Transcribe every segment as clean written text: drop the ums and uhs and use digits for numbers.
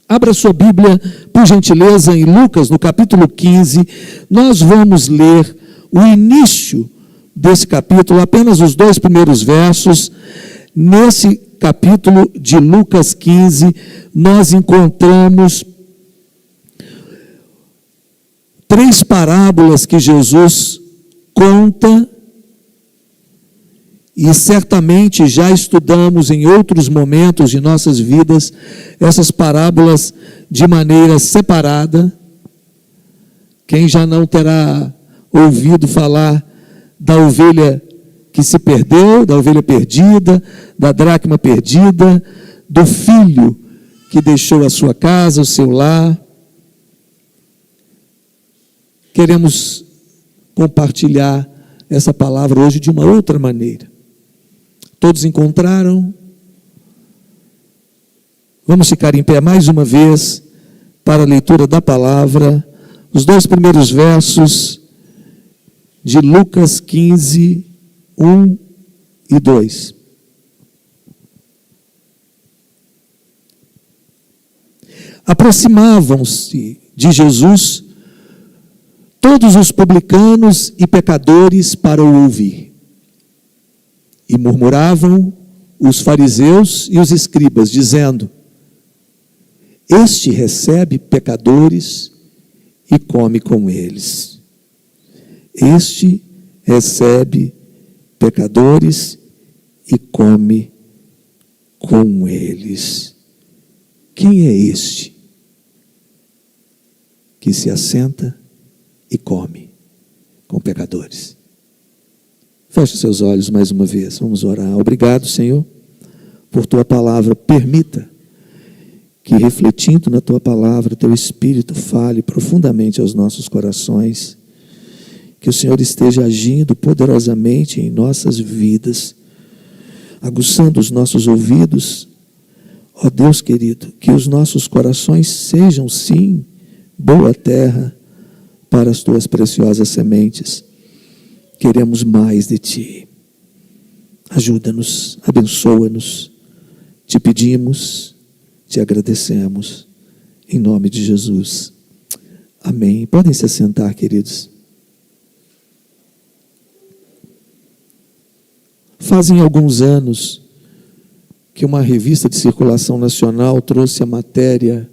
Abra sua Bíblia, por gentileza, em Lucas, no capítulo 15. Nós vamos ler o início desse capítulo, apenas os 2 primeiros versos. Nesse capítulo de Lucas 15, nós encontramos 3 parábolas que Jesus conta, e certamente já estudamos em outros momentos de nossas vidas essas parábolas de maneira separada. Quem já não terá ouvido falar da ovelha que se perdeu, da ovelha perdida, da dracma perdida, do filho que deixou a sua casa, o seu lar. Queremos compartilhar essa palavra hoje de uma outra maneira. Todos encontraram? Vamos ficar em pé mais uma vez para a leitura da palavra. Os 2 primeiros versos de Lucas 15, 1 e 2. Aproximavam-se de Jesus todos os publicanos e pecadores para o ouvir. E murmuravam os fariseus e os escribas, dizendo: este recebe pecadores e come com eles. Este recebe pecadores e come com eles. Quem é este que se assenta e come com pecadores? Feche seus olhos mais uma vez, vamos orar. Obrigado, Senhor, por Tua palavra. Permita que, refletindo na Tua palavra, Teu Espírito fale profundamente aos nossos corações, que o Senhor esteja agindo poderosamente em nossas vidas, aguçando os nossos ouvidos. Ó Deus querido, que os nossos corações sejam, sim, boa terra para as Tuas preciosas sementes. Queremos mais de Ti. Ajuda-nos, abençoa-nos. Te pedimos, Te agradecemos. Em nome de Jesus. Amém. Podem se assentar, queridos. Fazem alguns anos que uma revista de circulação nacional trouxe a matéria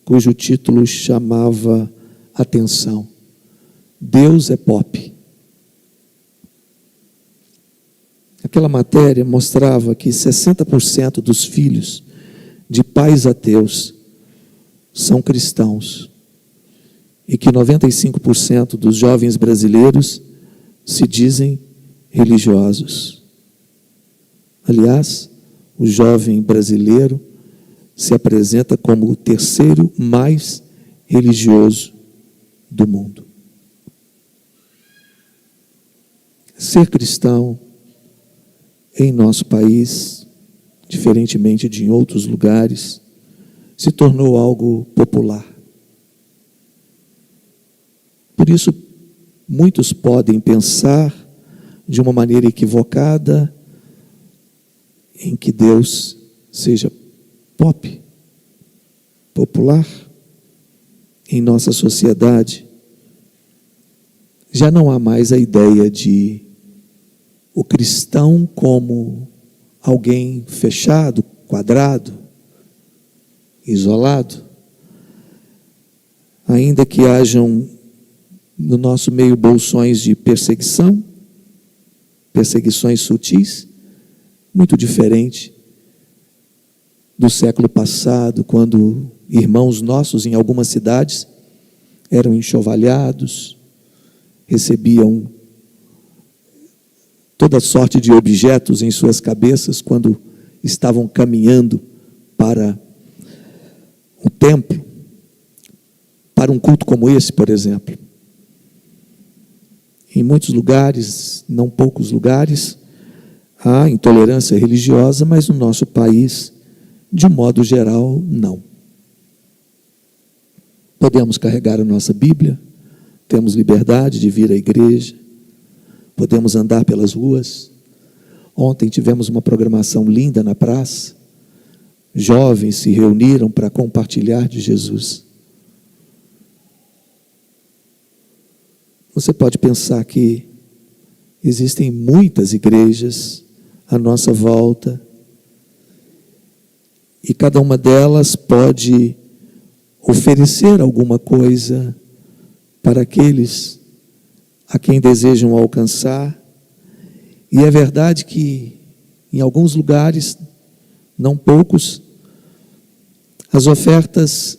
cujo título chamava atenção: Deus é pop. Aquela matéria mostrava que 60% dos filhos de pais ateus são cristãos e que 95% dos jovens brasileiros se dizem religiosos. Aliás, o jovem brasileiro se apresenta como o 3º mais religioso do mundo. Ser cristão em nosso país, diferentemente de em outros lugares, se tornou algo popular. Por isso, muitos podem pensar de uma maneira equivocada em que Deus seja pop, popular. Em nossa sociedade, já não há mais a ideia de o cristão como alguém fechado, quadrado, isolado. Ainda que hajam no nosso meio bolsões de perseguição, perseguições sutis, muito diferente do século passado, quando irmãos nossos em algumas cidades eram enxovalhados, recebiam toda sorte de objetos em suas cabeças quando estavam caminhando para um templo, para um culto como esse, por exemplo. Em muitos lugares, não poucos lugares, há intolerância religiosa, mas no nosso país, de um modo geral, não. Podemos carregar a nossa Bíblia, temos liberdade de vir à igreja, podemos andar pelas ruas. Ontem tivemos uma programação linda na praça, jovens se reuniram para compartilhar de Jesus. Você pode pensar que existem muitas igrejas à nossa volta, e cada uma delas pode oferecer alguma coisa para aqueles a quem desejam alcançar. E é verdade que em alguns lugares, não poucos, as ofertas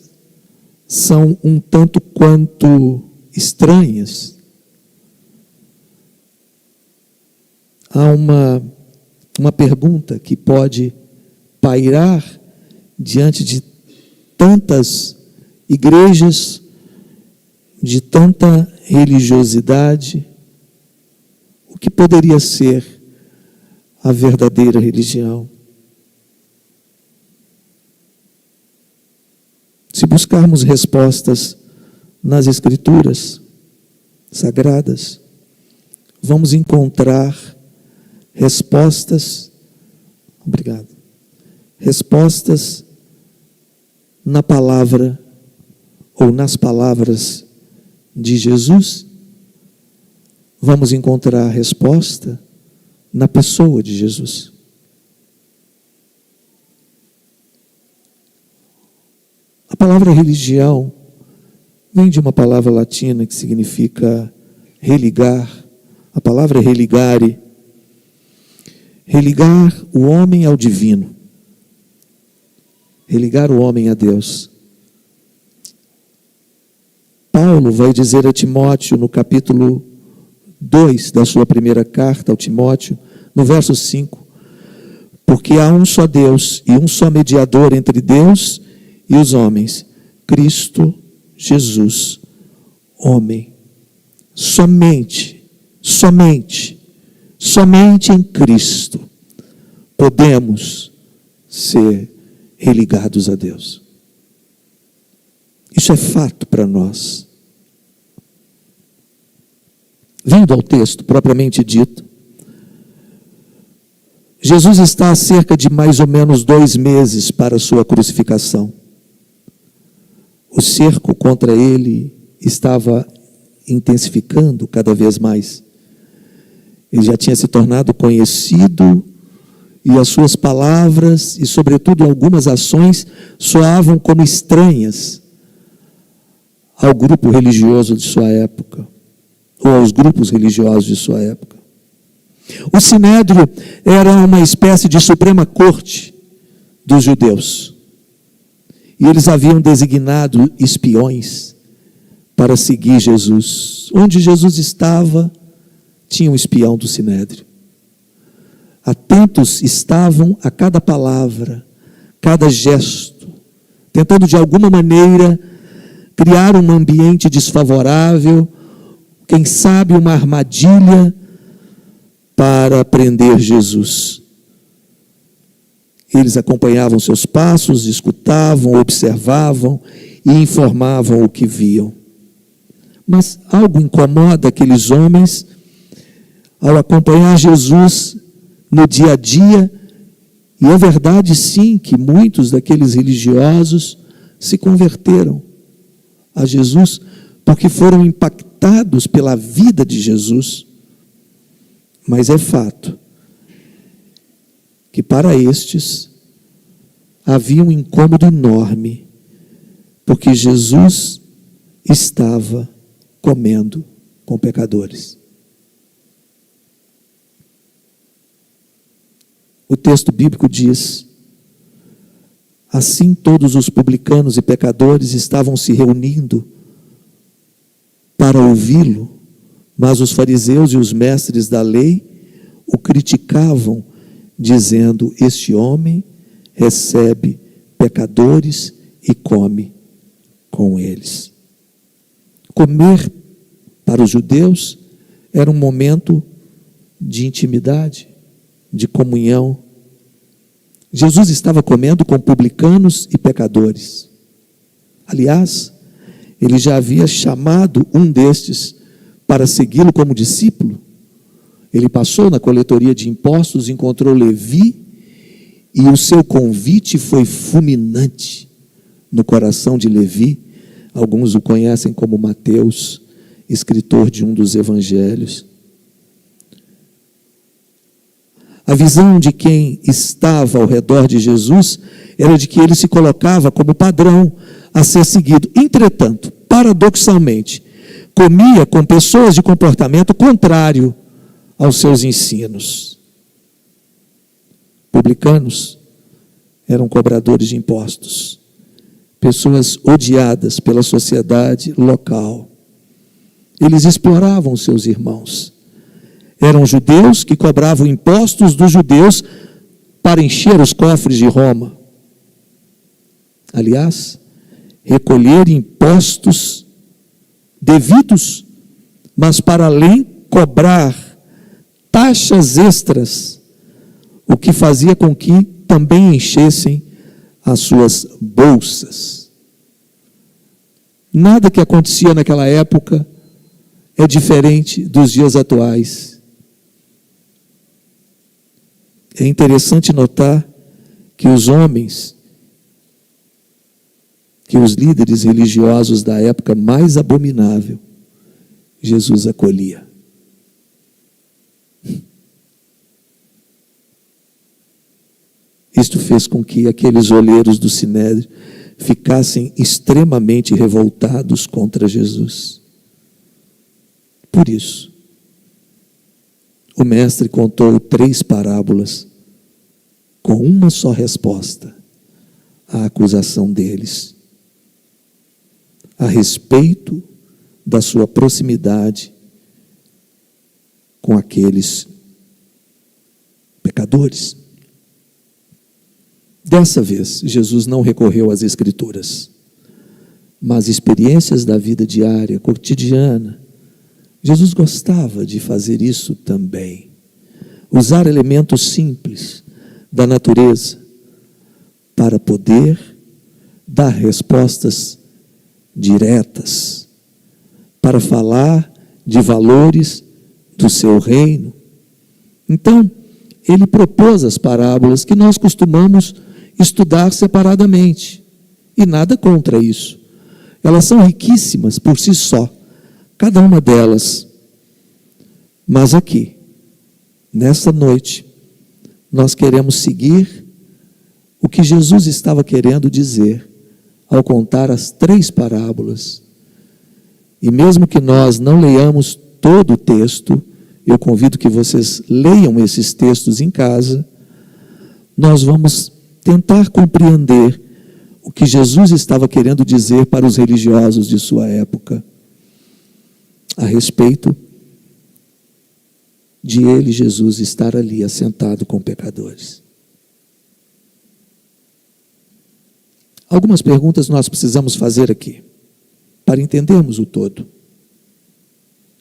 são um tanto quanto estranhas. Há uma pergunta que pode pairar diante de tantas igrejas, de tanta religiosidade: o que poderia ser a verdadeira religião? Se buscarmos respostas nas Escrituras Sagradas, vamos encontrar respostas na palavra ou nas palavras de Jesus. Vamos encontrar a resposta na pessoa de Jesus. A palavra religião vem de uma palavra latina que significa religar. A palavra é religare. Religar o homem ao divino. Religar o homem a Deus. Paulo vai dizer a Timóteo no capítulo 2 da sua primeira carta ao Timóteo, no verso 5: porque há um só Deus e um só mediador entre Deus e os homens, Cristo Jesus, homem. Somente em Cristo podemos ser religados a Deus. Isso é fato para nós. Vindo ao texto propriamente dito, Jesus está há cerca de mais ou menos 2 meses para a sua crucificação. O cerco contra ele estava intensificando cada vez mais. Ele já tinha se tornado conhecido, e as suas palavras e, sobretudo, algumas ações soavam como estranhas ao grupo religioso de sua época, ou aos grupos religiosos de sua época. O Sinédrio era uma espécie de Suprema Corte dos judeus, e eles haviam designado espiões para seguir Jesus. Onde Jesus estava, tinha um espião do Sinédrio. Atentos estavam a cada palavra, cada gesto, tentando de alguma maneira criar um ambiente desfavorável, quem sabe uma armadilha para prender Jesus. Eles acompanhavam seus passos, escutavam, observavam e informavam o que viam. Mas algo incomoda aqueles homens ao acompanhar Jesus no dia a dia, e é verdade sim que muitos daqueles religiosos se converteram a Jesus porque foram impactados pela vida de Jesus. Mas é fato que para estes havia um incômodo enorme, porque Jesus estava comendo com pecadores. O texto bíblico diz: assim todos os publicanos e pecadores estavam se reunindo para ouvi-lo, mas os fariseus e os mestres da lei o criticavam, dizendo: este homem recebe pecadores e come com eles. Comer para os judeus era um momento de intimidade, de comunhão. Jesus estava comendo com publicanos e pecadores. Aliás, ele já havia chamado um destes para segui-lo como discípulo. Ele passou na coletoria de impostos, encontrou Levi E o seu convite foi fulminante no coração de Levi. Alguns o conhecem como Mateus, escritor de um dos evangelhos. A visão de quem estava ao redor de Jesus era de que ele se colocava como padrão a ser seguido. Entretanto, paradoxalmente, comia com pessoas de comportamento contrário aos seus ensinos. Publicanos eram cobradores de impostos, pessoas odiadas pela sociedade local. Eles exploravam seus irmãos. Eram judeus que cobravam impostos dos judeus para encher os cofres de Roma. Aliás, recolher impostos devidos, mas para além cobrar taxas extras, o que fazia com que também enchessem as suas bolsas. Nada que acontecia naquela época é diferente dos dias atuais. É interessante notar que os homens, que os líderes religiosos da época mais abominável, Jesus acolhia. Isto fez com que aqueles olheiros do Sinédrio ficassem extremamente revoltados contra Jesus. Por isso, o mestre contou 3 parábolas com uma só resposta à acusação deles, a respeito da sua proximidade com aqueles pecadores. Dessa vez, Jesus não recorreu às Escrituras, mas experiências da vida diária, cotidiana. Jesus gostava de fazer isso também. Usar elementos simples da natureza para poder dar respostas diretas, para falar de valores do seu reino. Então, ele propôs as parábolas que nós costumamos estudar separadamente, e nada contra isso. Elas são riquíssimas por si só, cada uma delas. Mas aqui, nesta noite, nós queremos seguir o que Jesus estava querendo dizer ao contar as 3 parábolas. E mesmo que nós não leiamos todo o texto, eu convido que vocês leiam esses textos em casa, nós vamos tentar compreender o que Jesus estava querendo dizer para os religiosos de sua época, a respeito de ele, Jesus, estar ali assentado com pecadores. Algumas perguntas nós precisamos fazer aqui, para entendermos o todo.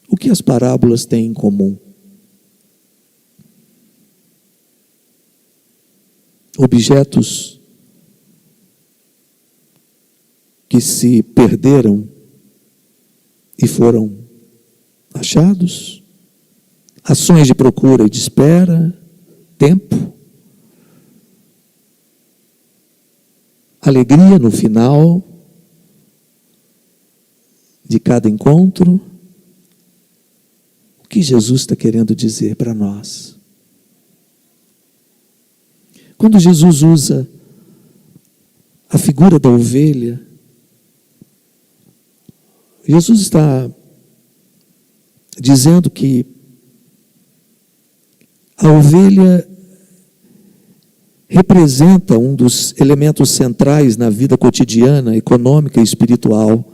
O que as parábolas têm em comum? Objetos que se perderam e foram achados, ações de procura e de espera, tempo, alegria no final de cada encontro. O que Jesus está querendo dizer para nós? Quando Jesus usa a figura da ovelha, Jesus está dizendo que a ovelha representa um dos elementos centrais na vida cotidiana, econômica e espiritual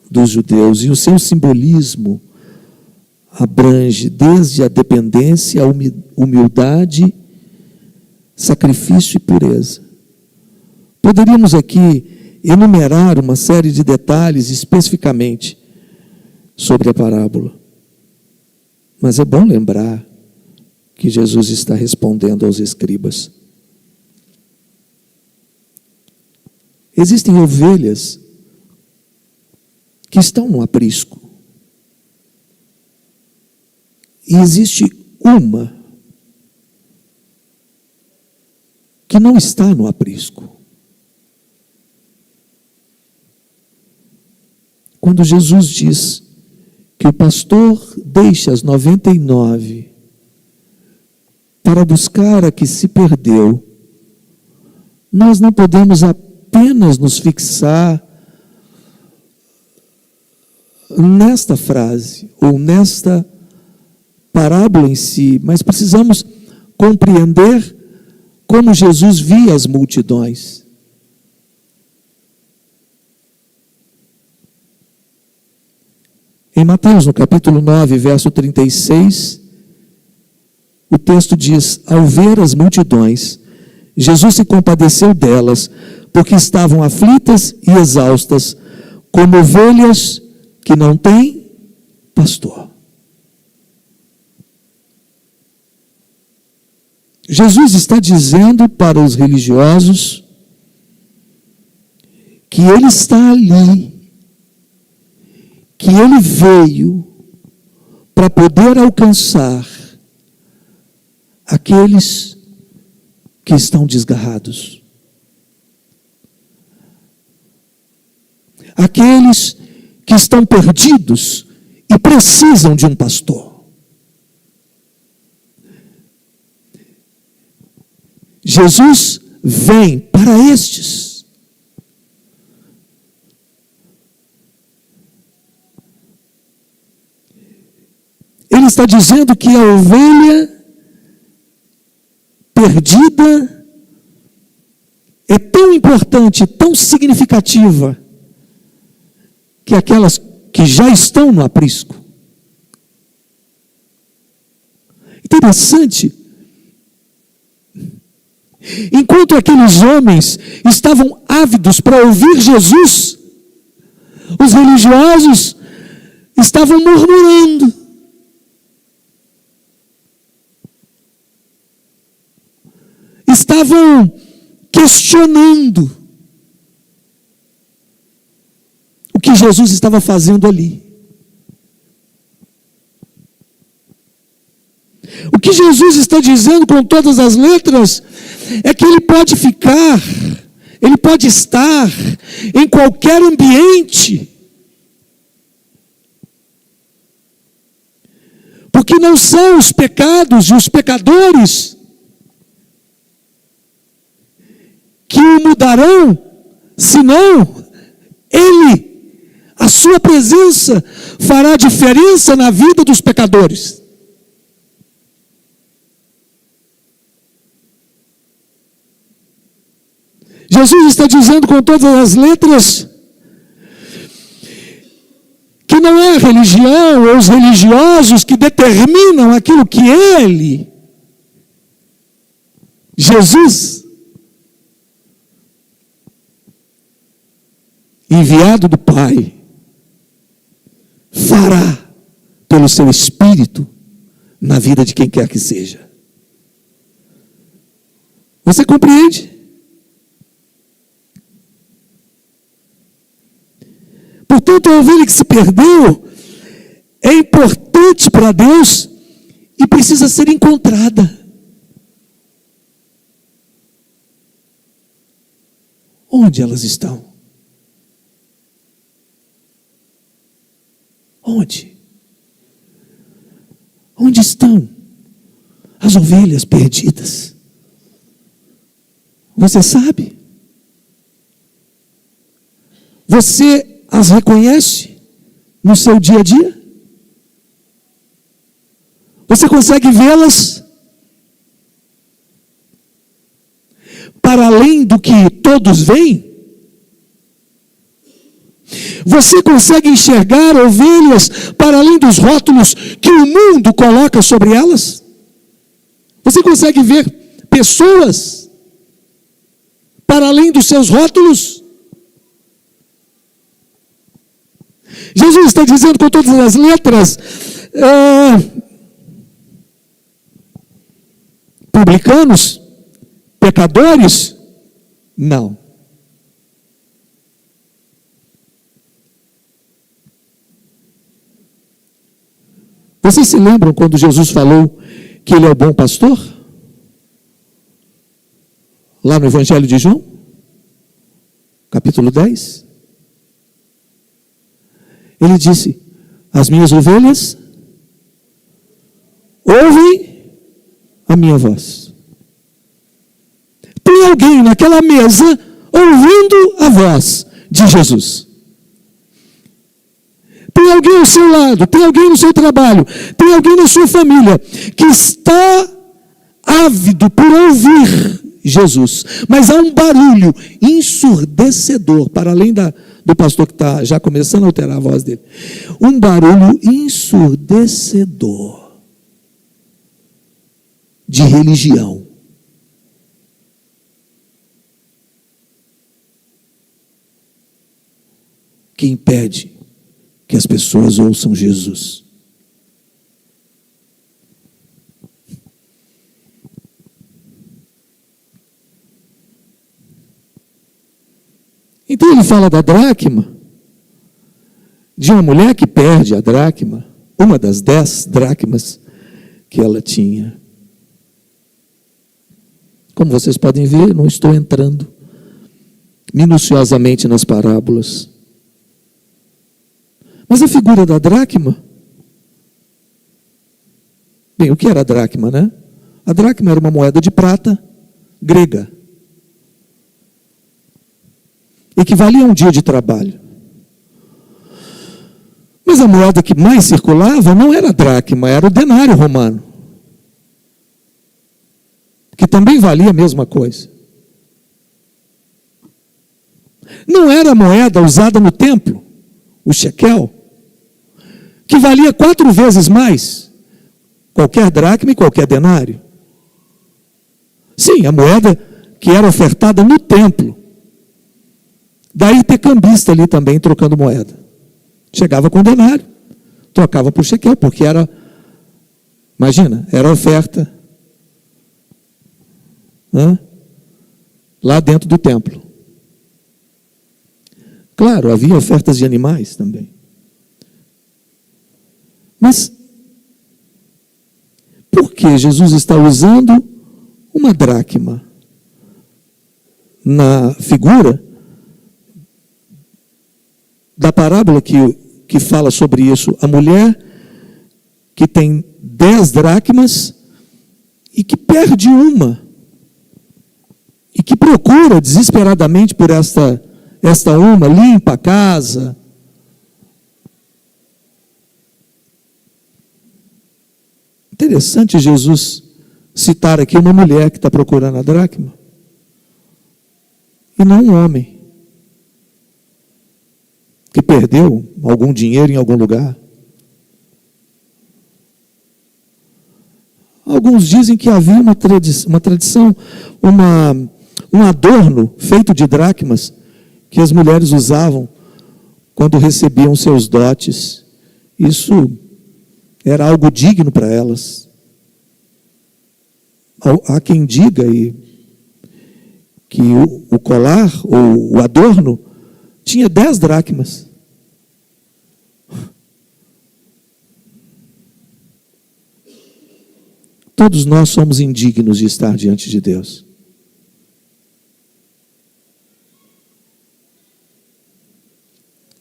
dos judeus, e o seu simbolismo abrange desde a dependência, a humildade, sacrifício e pureza. Poderíamos aqui enumerar uma série de detalhes especificamente sobre a parábola, mas é bom lembrar que Jesus está respondendo aos escribas. Existem ovelhas que estão no aprisco, e existe uma que não está no aprisco. Quando Jesus diz que o pastor deixa as 99 para buscar a que se perdeu, nós não podemos apenas nos fixar nesta frase, ou nesta parábola em si, mas precisamos compreender como Jesus via as multidões. Em Mateus, no capítulo 9, verso 36, o texto diz: ao ver as multidões, Jesus se compadeceu delas, porque estavam aflitas e exaustas, como ovelhas que não têm pastor. Jesus está dizendo para os religiosos que Ele está ali, que Ele veio para poder alcançar aqueles que estão desgarrados, aqueles que estão perdidos e precisam de um pastor. Jesus vem para estes. Ele está dizendo que a ovelha perdida é tão importante, tão significativa, que aquelas que já estão no aprisco. Interessante. Enquanto aqueles homens estavam ávidos para ouvir Jesus, os religiosos estavam murmurando. Estavam questionando o que Jesus estava fazendo ali. O que Jesus está dizendo com todas as letras é que Ele pode ficar, Ele pode estar em qualquer ambiente, porque não são os pecados e os pecadores que o mudarão, senão Ele, a sua presença fará diferença na vida dos pecadores. Jesus está dizendo com todas as letras que não é a religião ou os religiosos que determinam aquilo que Ele, Jesus, enviado do Pai, fará pelo seu Espírito na vida de quem quer que seja. Você compreende? Portanto, a ovelha que se perdeu é importante para Deus e precisa ser encontrada. Onde elas estão? Onde? Onde estão as ovelhas perdidas? Você sabe? Você as reconhece no seu dia a dia? Você consegue vê-las para além do que todos veem? Você consegue enxergar ovelhas para além dos rótulos que o mundo coloca sobre elas? Você consegue ver pessoas para além dos seus rótulos? Jesus está dizendo com todas as letras, publicanos, pecadores, não. Vocês se lembram quando Jesus falou que Ele é o bom pastor? lá no Evangelho de João, capítulo 10. Ele disse: as minhas ovelhas ouvem a minha voz. Tem alguém naquela mesa ouvindo a voz de Jesus. Tem alguém ao seu lado, tem alguém no seu trabalho, tem alguém na sua família que está ávido por ouvir Jesus. Mas há um barulho ensurdecedor, para além do pastor que está já começando a alterar a voz dele. Um barulho ensurdecedor de religião. Que impede que as pessoas ouçam Jesus. Então ele fala da dracma, de uma mulher que perde a dracma, uma das 10 dracmas que ela tinha. Como vocês podem ver, não estou entrando minuciosamente nas parábolas. Mas a figura da dracma, bem, o que era a dracma, né? A dracma era uma moeda de prata grega, equivalia a um dia de trabalho. Mas a moeda que mais circulava não era a dracma, era o denário romano, que também valia a mesma coisa. Não era a moeda usada no templo, o shekel, que valia 4 vezes mais qualquer dracma e qualquer denário. Sim, a moeda que era ofertada no templo. Daí ter cambista ali também trocando moeda. Chegava com denário, trocava por shekel, porque era, imagina, era oferta lá dentro do templo. Claro, havia ofertas de animais também. Mas por que Jesus está usando uma dracma na figura da parábola que fala sobre isso? A mulher que tem 10 dracmas e que perde uma, e que procura desesperadamente por esta uma, limpa a casa. Interessante Jesus citar aqui uma mulher que está procurando a dracma, e não um homem que perdeu algum dinheiro em algum lugar. Alguns dizem que havia uma tradição, um adorno feito de dracmas que as mulheres usavam quando recebiam seus dotes. Isso era algo digno para elas. Há quem diga que o colar ou o adorno tinha 10 dracmas. Todos nós somos indignos de estar diante de Deus.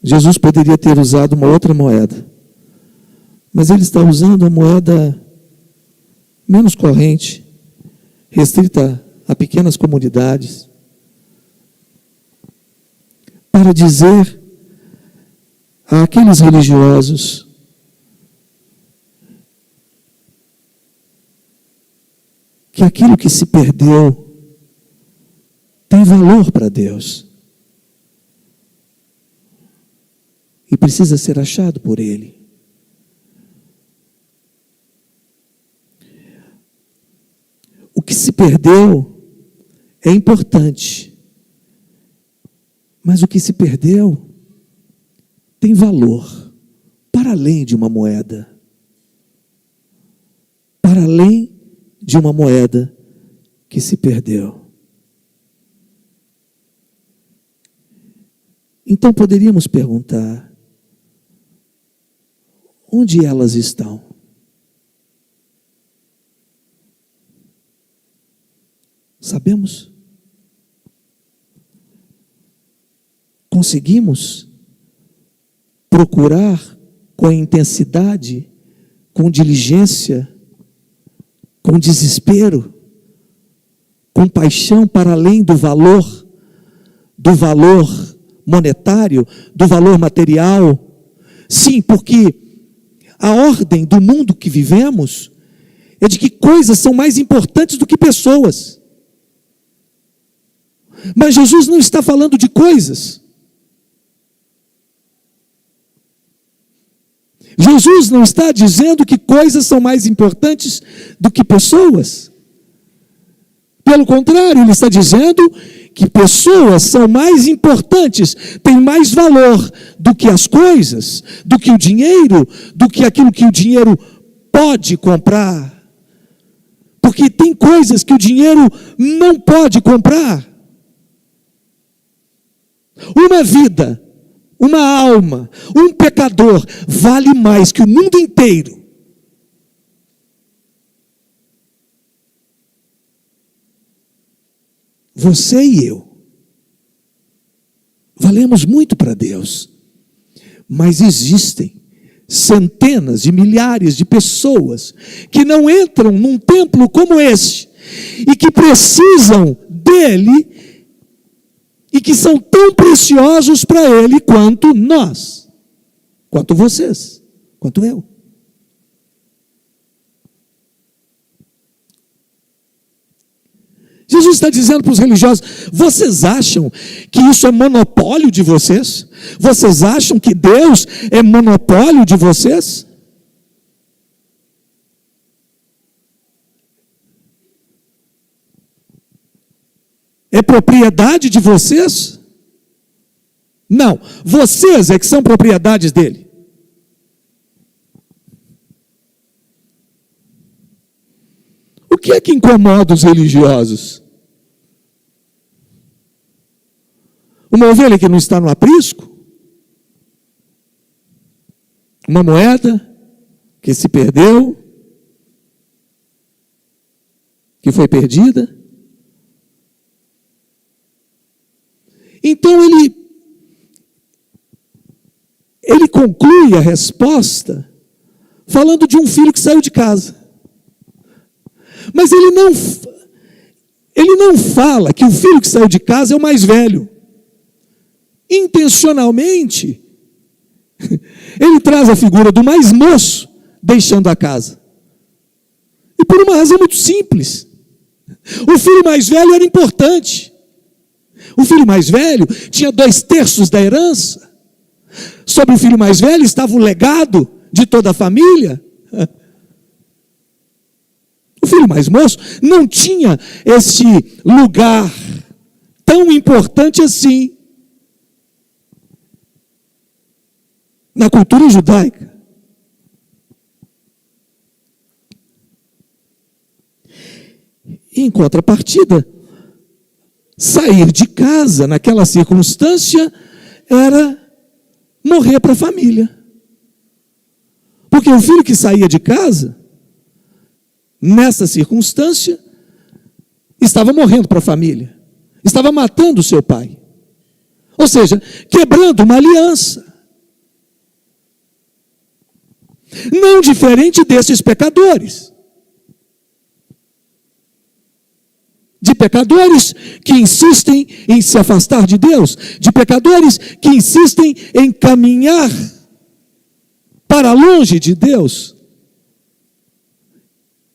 Jesus poderia ter usado uma outra moeda, mas ele está usando a moeda menos corrente, restrita a pequenas comunidades, para dizer àqueles religiosos que aquilo que se perdeu tem valor para Deus e precisa ser achado por Ele. O que se perdeu é importante, mas o que se perdeu tem valor para além de uma moeda, para além de uma moeda que se perdeu. Então poderíamos perguntar: onde elas estão? Sabemos? conseguimos procurar com intensidade, com diligência, com desespero, com paixão para além do valor monetário, do valor material. Sim, porque a ordem do mundo que vivemos é de que coisas são mais importantes do que pessoas. Mas Jesus não está falando de coisas. Jesus não está dizendo que coisas são mais importantes do que pessoas. Pelo contrário, ele está dizendo que pessoas são mais importantes, têm mais valor do que as coisas, do que o dinheiro, do que aquilo que o dinheiro pode comprar. Porque tem coisas que o dinheiro não pode comprar. Uma vida, uma alma, um pecador vale mais que o mundo inteiro. Você e eu valemos muito para Deus, mas existem centenas de milhares de pessoas que não entram num templo como este e que precisam dele e que são tão preciosos para ele quanto nós, quanto vocês, quanto eu. Jesus está dizendo para os religiosos: vocês acham que isso é monopólio de vocês? Vocês acham que Deus é monopólio de vocês? É propriedade de vocês? Não, vocês é que são propriedades dele. O que é que incomoda os religiosos? Uma ovelha que não está no aprisco? Uma moeda que se perdeu? Que foi perdida? Então ele conclui a resposta falando de um filho que saiu de casa. Mas ele não fala que o filho que saiu de casa é o mais velho. Intencionalmente, ele traz a figura do mais moço deixando a casa. E por uma razão muito simples. O filho mais velho era importante. O filho mais velho tinha 2/3 da herança. Sobre o filho mais velho estava o legado de toda a família. O filho mais moço não tinha esse lugar tão importante assim na cultura judaica. E, em contrapartida, sair de casa naquela circunstância era morrer para a família. Porque o filho que saía de casa, nessa circunstância, estava morrendo para a família. Estava matando o seu pai. Ou seja, quebrando uma aliança. Não diferente desses pecadores. De pecadores que insistem em se afastar de Deus, de pecadores que insistem em caminhar para longe de Deus.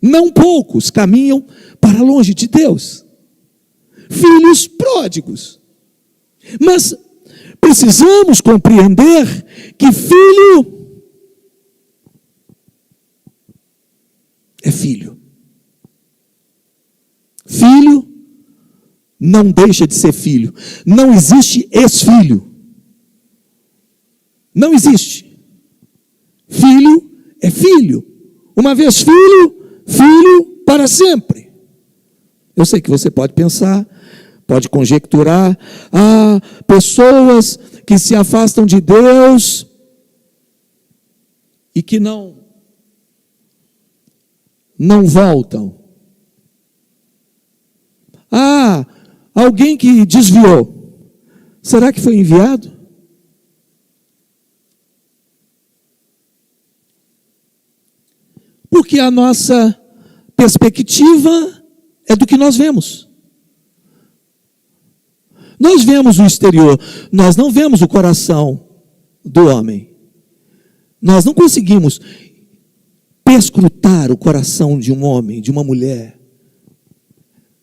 Não poucos caminham para longe de Deus. Filhos pródigos. Mas precisamos compreender que filho é filho. Filho não deixa de ser filho. Não existe ex-filho. Não existe. Filho é filho. Uma vez filho, filho para sempre. Eu sei que você pode pensar, pode conjecturar, pessoas que se afastam de Deus e que não voltam. Alguém que desviou. Será que foi enviado? Porque a nossa perspectiva é do que nós vemos. Nós vemos o exterior, nós não vemos o coração do homem. Nós não conseguimos perscrutar o coração de um homem, de uma mulher.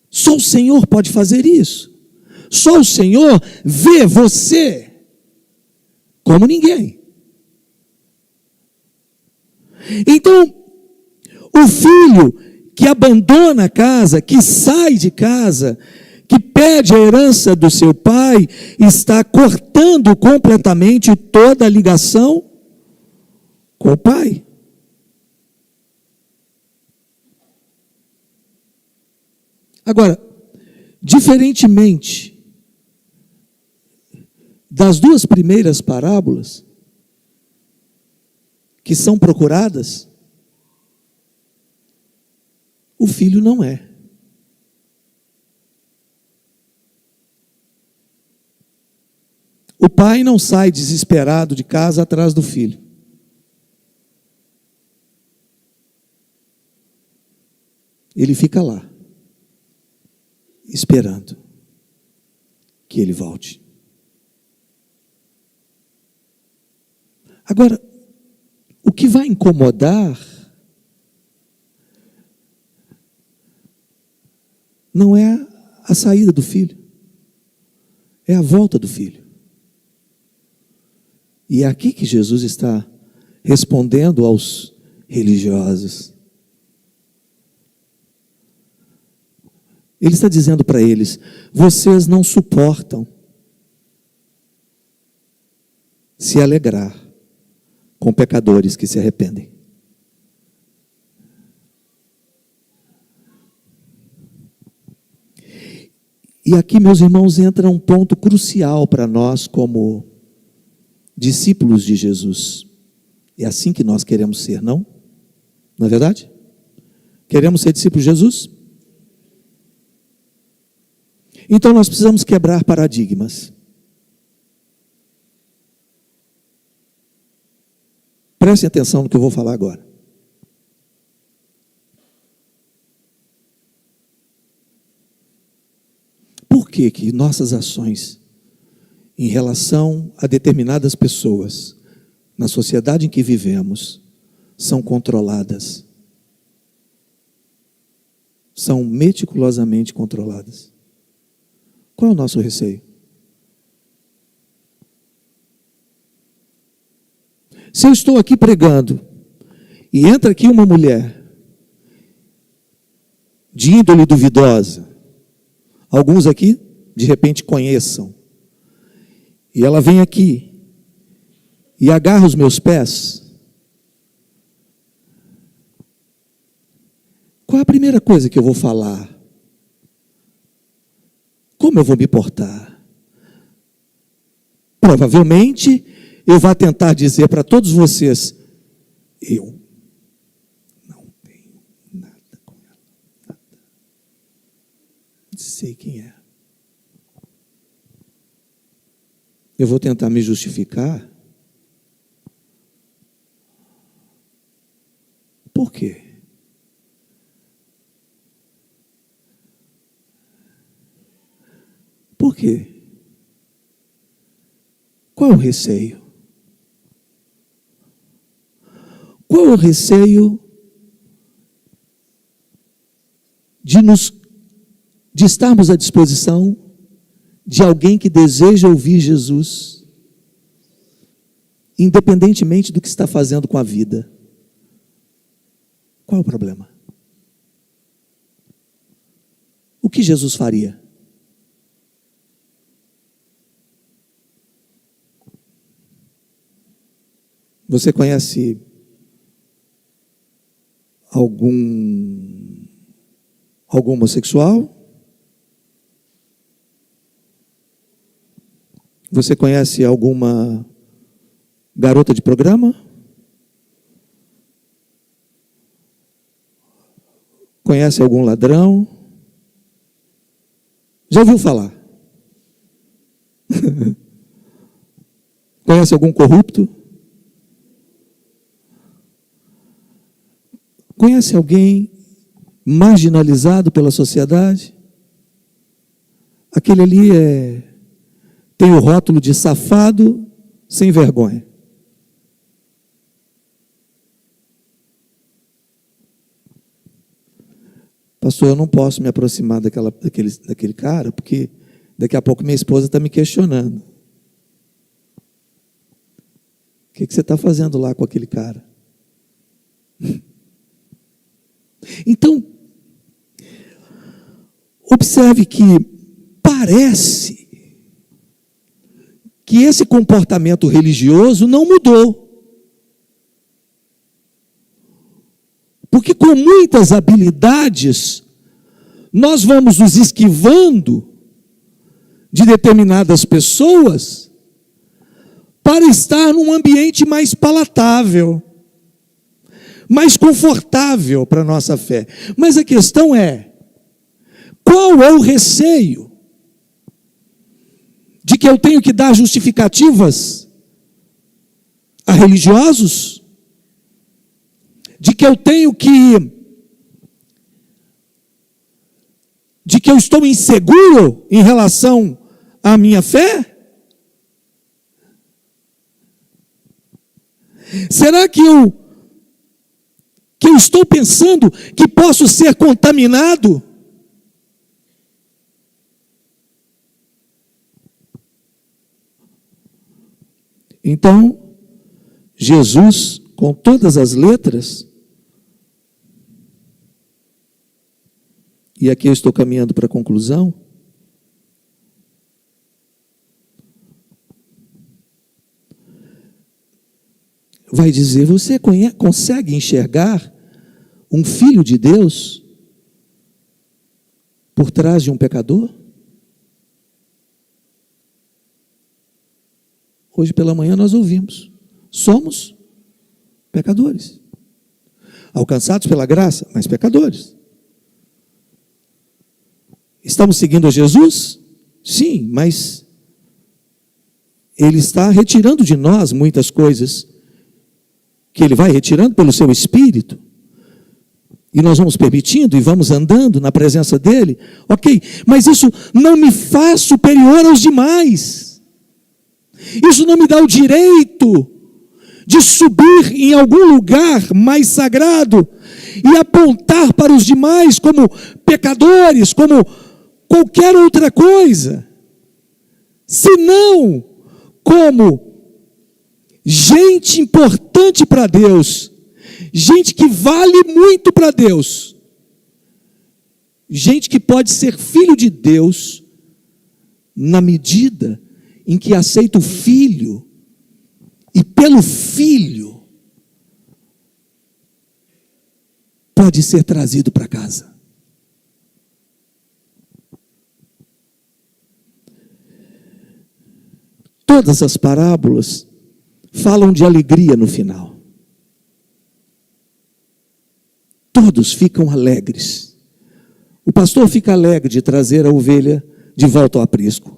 Só o Senhor pode fazer isso. Só o Senhor vê você como ninguém. Então, o filho que abandona a casa, que sai de casa, que pede a herança do seu pai, está cortando completamente toda a ligação com o pai. Agora, diferentemente das duas primeiras parábolas, que são procuradas, o filho não é. O pai não sai desesperado de casa atrás do filho. Ele fica lá, esperando que ele volte. Agora, o que vai incomodar não é a saída do filho, é a volta do filho. E é aqui que Jesus está respondendo aos religiosos. Ele está dizendo para eles: vocês não suportam se alegrar com pecadores que se arrependem. E aqui, meus irmãos, entra um ponto crucial para nós como discípulos de Jesus. É assim que nós queremos ser, não? Não é verdade? Queremos ser discípulos de Jesus? Então nós precisamos quebrar paradigmas. Prestem atenção no que eu vou falar agora. Por que que nossas ações em relação a determinadas pessoas, na sociedade em que vivemos, são controladas? São meticulosamente controladas. Qual é o nosso receio? Se eu estou aqui pregando e entra aqui uma mulher de índole duvidosa, alguns aqui de repente conheçam, e ela vem aqui e agarra os meus pés, qual é a primeira coisa que eu vou falar? Como eu vou me portar? Provavelmente eu vou tentar dizer para todos vocês: eu não tenho nada com ela, nada. Sei quem é. Eu vou tentar me justificar. Por quê? Por quê? Qual é o receio? Qual é o receio de estarmos à disposição de alguém que deseja ouvir Jesus, independentemente do que está fazendo com a vida? Qual é o problema? O que Jesus faria? Você conhece algum homossexual? Você conhece alguma garota de programa? Conhece algum ladrão? Já ouviu falar? Conhece algum corrupto? Conhece alguém marginalizado pela sociedade? Aquele ali tem o rótulo de safado sem vergonha. Pastor, eu não posso me aproximar daquele cara, porque daqui a pouco minha esposa está me questionando. O que você está fazendo lá com aquele cara? Então, observe que parece que esse comportamento religioso não mudou. Porque com muitas habilidades, nós vamos nos esquivando de determinadas pessoas para estar num ambiente mais palatável, mais confortável para a nossa fé. Mas a questão é, qual é o receio? De que eu tenho que dar justificativas a religiosos? De que eu tenho de que eu estou inseguro em relação à minha fé? Será que eu estou pensando que posso ser contaminado? Então, Jesus, com todas as letras, e aqui eu estou caminhando para a conclusão, vai dizer, você consegue enxergar um filho de Deus por trás de um pecador? Hoje pela manhã nós ouvimos, somos pecadores, alcançados pela graça, mas pecadores. Estamos seguindo a Jesus? Sim, mas Ele está retirando de nós muitas coisas, que Ele vai retirando pelo seu Espírito, e nós vamos permitindo e vamos andando na presença dEle, ok, mas isso não me faz superior aos demais. Isso não me dá o direito de subir em algum lugar mais sagrado e apontar para os demais como pecadores, como qualquer outra coisa, senão como gente importante para Deus, gente que vale muito para Deus, gente que pode ser filho de Deus na medida em que aceita o Filho, e pelo Filho pode ser trazido para casa. Todas as parábolas falam de alegria no final. Todos ficam alegres. O pastor fica alegre de trazer a ovelha de volta ao aprisco.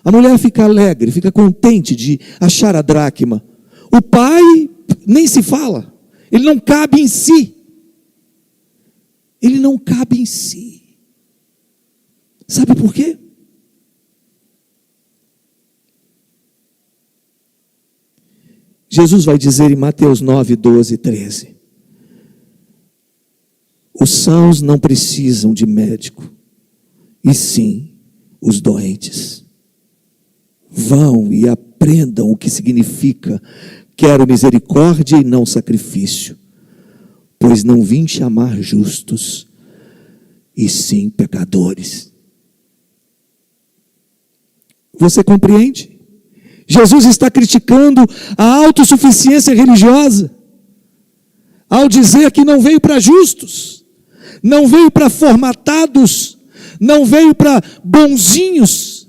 A mulher fica alegre, fica contente de achar a dracma. O pai nem se fala, ele não cabe em si. Ele não cabe em si. Sabe por quê? Jesus vai dizer em Mateus 9, 12 e 13: os sãos não precisam de médico, e sim os doentes. Vão e aprendam o que significa quero misericórdia e não sacrifício, pois não vim chamar justos, e sim pecadores. Você compreende? Jesus está criticando a autossuficiência religiosa, ao dizer que não veio para justos, não veio para formatados, não veio para bonzinhos.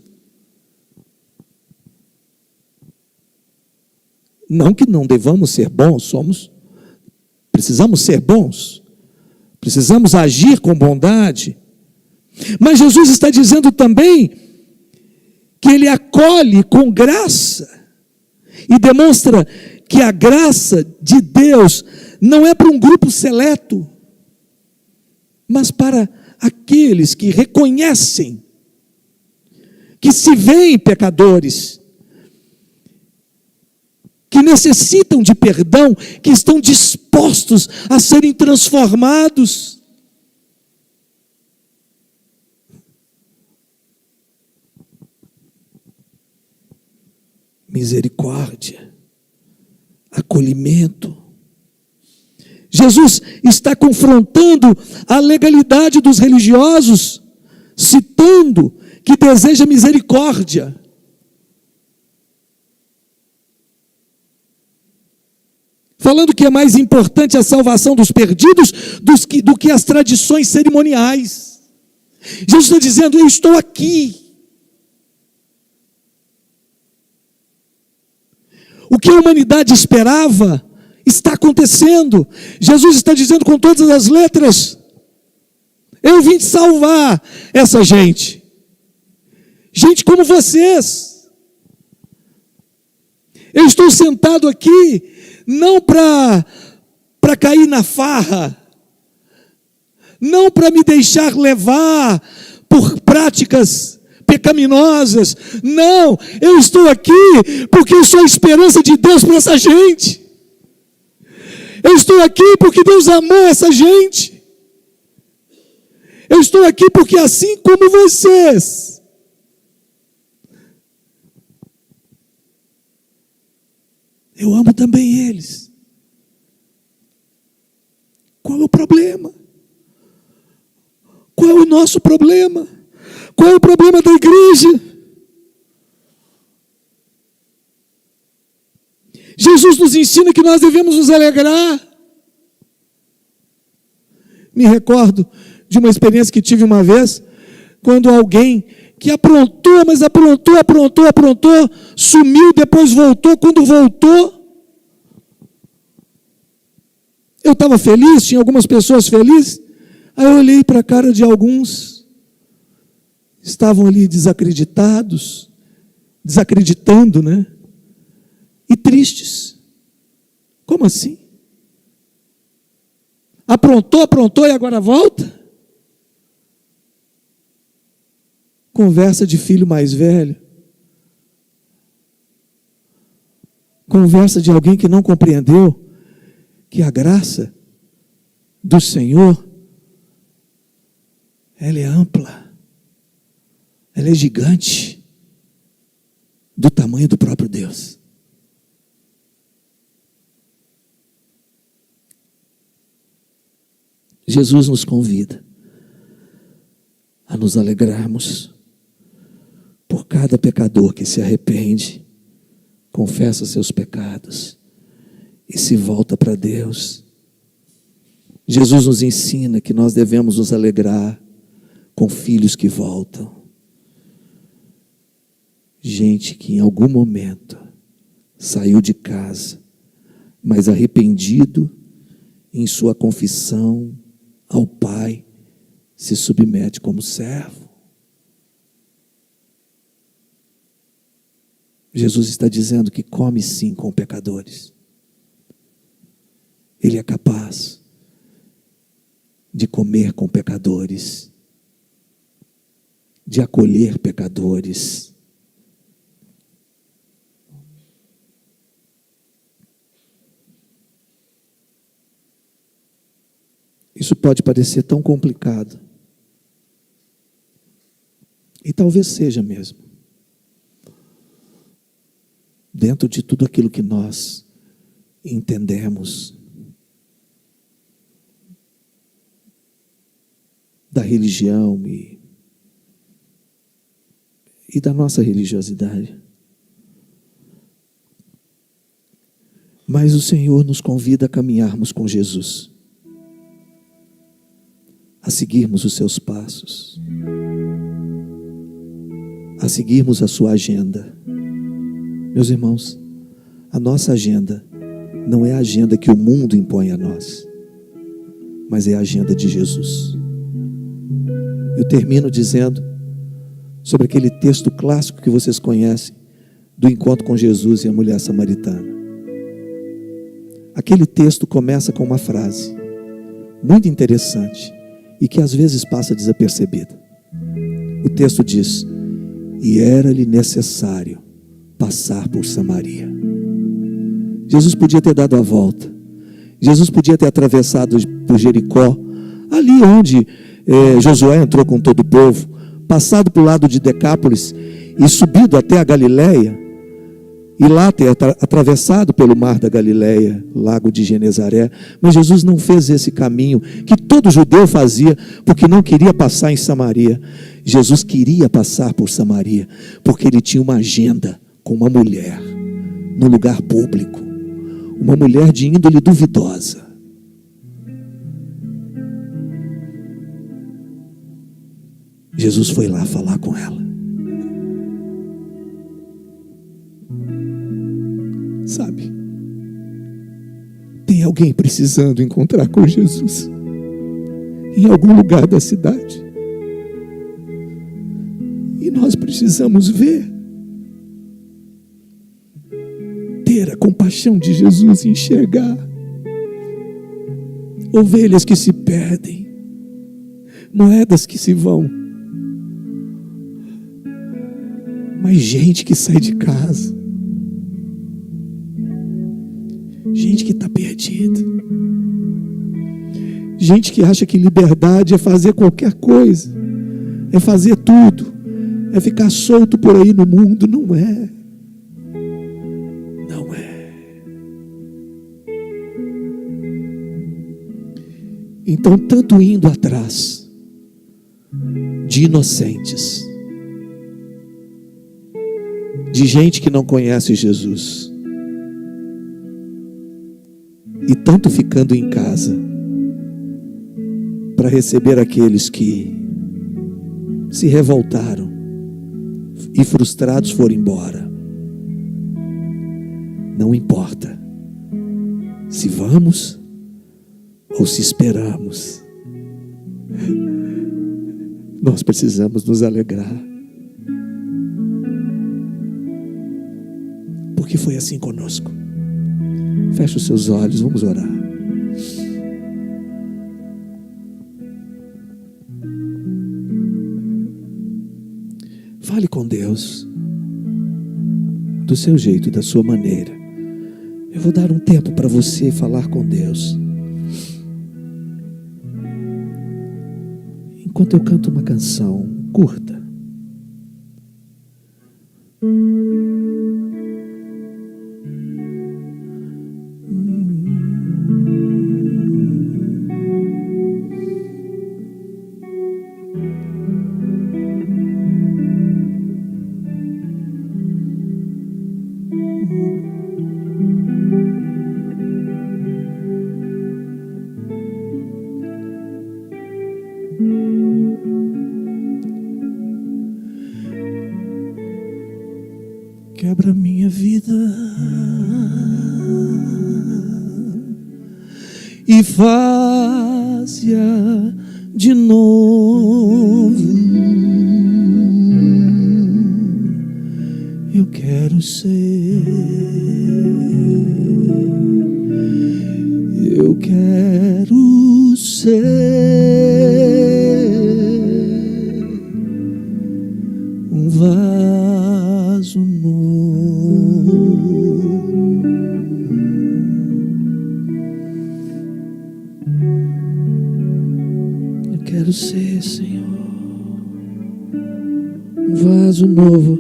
Não que não devamos ser bons, precisamos ser bons, precisamos agir com bondade, mas Jesus está dizendo também que Ele acolhe com graça e demonstra que a graça de Deus não é para um grupo seleto, mas para aqueles que reconhecem, que se veem pecadores, que necessitam de perdão, que estão dispostos a serem transformados. Misericórdia, acolhimento. Jesus está confrontando a legalidade dos religiosos, citando que deseja misericórdia. Falando que é mais importante a salvação dos perdidos do que as tradições cerimoniais. Jesus está dizendo: eu estou aqui. O que a humanidade esperava está acontecendo. Jesus está dizendo com todas as letras: eu vim salvar essa gente. Gente como vocês. Eu estou sentado aqui não para cair na farra, não para me deixar levar por práticas pecaminosas. Não, eu estou aqui porque eu sou a esperança de Deus para essa gente. Eu estou aqui porque Deus amou essa gente. Eu estou aqui porque assim como vocês, eu amo também eles. Qual é o problema? Qual é o nosso problema? Qual é o problema da igreja? Jesus nos ensina que nós devemos nos alegrar. Me recordo de uma experiência que tive uma vez, quando alguém que aprontou, mas aprontou, sumiu, depois voltou. Quando voltou, eu estava feliz, tinha algumas pessoas felizes, aí eu olhei para a cara de alguns, estavam ali desacreditados, desacreditando, né? E tristes. Como assim? Aprontou e agora volta? Conversa de filho mais velho. Conversa de alguém que não compreendeu que a graça do Senhor, ela é ampla, ela é gigante, do tamanho do próprio Deus. Jesus nos convida a nos alegrarmos por cada pecador que se arrepende, confessa seus pecados e se volta para Deus. Jesus nos ensina que nós devemos nos alegrar com filhos que voltam. Gente que em algum momento saiu de casa, mas arrependido, em sua confissão ao Pai, se submete como servo. Jesus está dizendo que come sim com pecadores. Ele é capaz de comer com pecadores, de acolher pecadores. Isso pode parecer tão complicado. E talvez seja mesmo. Dentro de tudo aquilo que nós entendemos da religião e da nossa religiosidade. Mas o Senhor nos convida a caminharmos com Jesus, a seguirmos os seus passos, a seguirmos a sua agenda. Meus irmãos, a nossa agenda não é a agenda que o mundo impõe a nós, mas é a agenda de Jesus. Eu termino dizendo sobre aquele texto clássico que vocês conhecem, do encontro com Jesus e a mulher samaritana. Aquele texto começa com uma frase muito interessante e que às vezes passa desapercebida. O texto diz: e era-lhe necessário passar por Samaria. Jesus podia ter dado a volta. Jesus podia ter atravessado por Jericó, ali onde Josué entrou com todo o povo, passado para o lado de Decápolis e subido até a Galileia, e lá ter atravessado pelo mar da Galileia, lago de Genezaré. Mas Jesus não fez esse caminho que todo judeu fazia, porque não queria passar em Samaria. Jesus queria passar por Samaria, porque ele tinha uma agenda com uma mulher, no lugar público, uma mulher de índole duvidosa. Jesus foi lá falar com ela. Sabe, tem alguém precisando encontrar com Jesus em algum lugar da cidade, e nós precisamos ver, ter a compaixão de Jesus e enxergar ovelhas que se perdem, moedas que se vão, mas gente que sai de casa, gente que está perdida, gente que acha que liberdade é fazer qualquer coisa, é fazer tudo, é ficar solto por aí no mundo. Não é, não é. Então, tanto indo atrás de inocentes, de gente que não conhece Jesus, e tanto ficando em casa para receber aqueles que se revoltaram e frustrados foram embora. Não importa se vamos ou se esperamos, nós precisamos nos alegrar, porque foi assim conosco. Feche os seus olhos, vamos orar. Fale com Deus, do seu jeito, da sua maneira. Eu vou dar um tempo para você falar com Deus, enquanto eu canto uma canção curta. Quebra minha vida e faz-a de novo. Eu quero ser, eu quero ser um vaso novo. Eu quero ser, Senhor, um vaso novo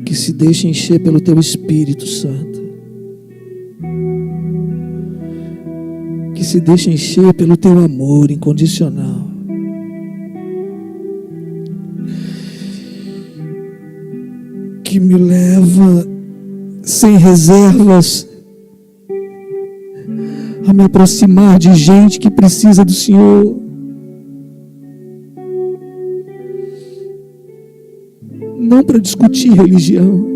que se deixa encher pelo Teu Espírito Santo, que se deixa encher pelo Teu amor incondicional, que me leva sem reservas a me aproximar de gente que precisa do Senhor. Não para discutir religião,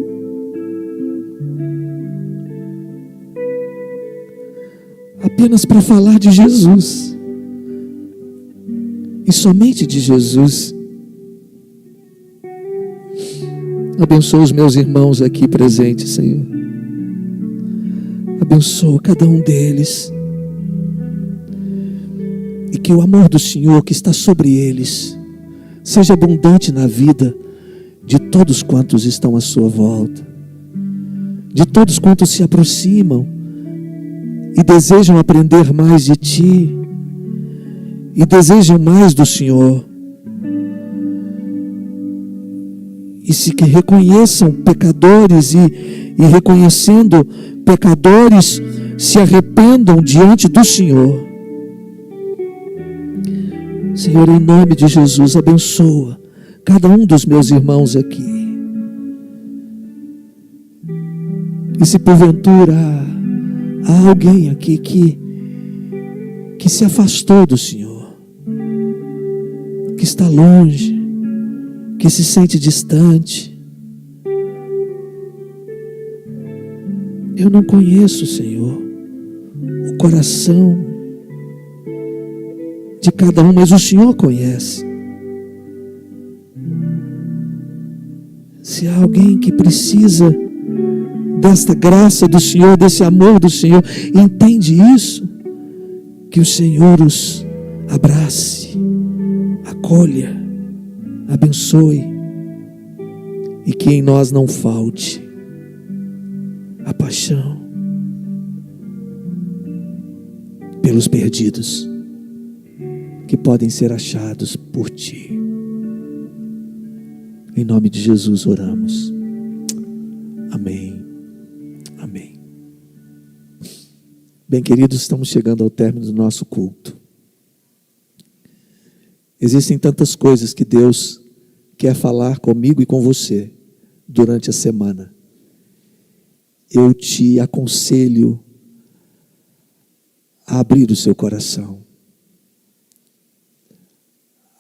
apenas para falar de Jesus e somente de Jesus. Abençoa os meus irmãos aqui presentes, Senhor. Abençoa cada um deles. E que o amor do Senhor que está sobre eles seja abundante na vida de todos quantos estão à sua volta, de todos quantos se aproximam e desejam aprender mais de Ti, e desejam mais do Senhor, e se que reconheçam pecadores e reconhecendo pecadores, se arrependam diante do Senhor. Senhor, em nome de Jesus, abençoa cada um dos meus irmãos aqui. E se porventura há alguém aqui que se afastou do Senhor, que está longe, que se sente distante, eu não conheço, Senhor, o coração de cada um, mas o Senhor conhece. Se há alguém que precisa desta graça do Senhor, desse amor do Senhor, entende isso, que o Senhor os abrace, acolha, abençoe, e que em nós não falte a paixão pelos perdidos que podem ser achados por Ti. Em nome de Jesus oramos. Amém. Amém. Bem, queridos, estamos chegando ao término do nosso culto. Existem tantas coisas que Deus quer falar comigo e com você durante a semana. Eu te aconselho a abrir o seu coração,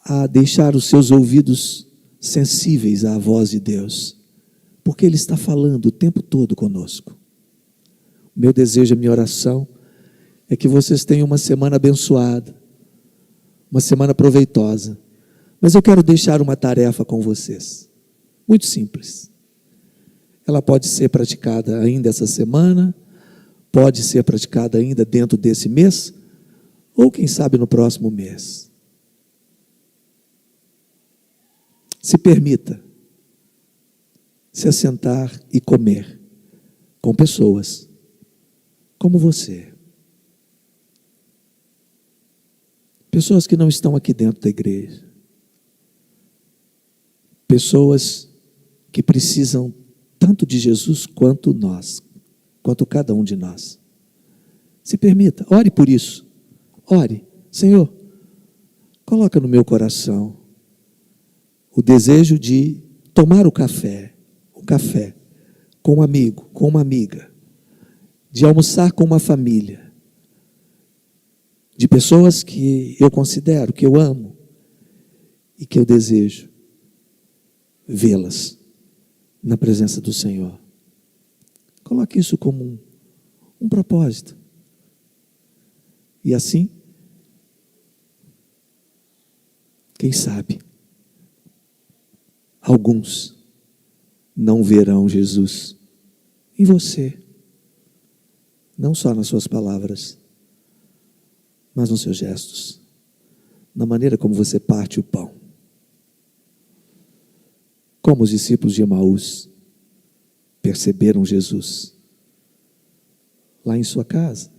a deixar os seus ouvidos sensíveis à voz de Deus, porque Ele está falando o tempo todo conosco. O meu desejo, a minha oração é que vocês tenham uma semana abençoada, uma semana proveitosa. Mas eu quero deixar uma tarefa com vocês, muito simples. Ela pode ser praticada ainda essa semana, pode ser praticada ainda dentro desse mês, ou quem sabe no próximo mês. Se permita se assentar e comer com pessoas como você. Pessoas que não estão aqui dentro da igreja. Pessoas que precisam tanto de Jesus quanto nós, quanto cada um de nós. Se permita, ore por isso. Ore, Senhor, coloca no meu coração o desejo de tomar o café com um amigo, com uma amiga, de almoçar com uma família, de pessoas que eu considero, que eu amo e que eu desejo vê-las na presença do Senhor. Coloque isso como um propósito. E assim, quem sabe, alguns não verão Jesus em você, não só nas suas palavras, mas nos seus gestos, na maneira como você parte o pão. Como os discípulos de Emaús perceberam Jesus lá em sua casa,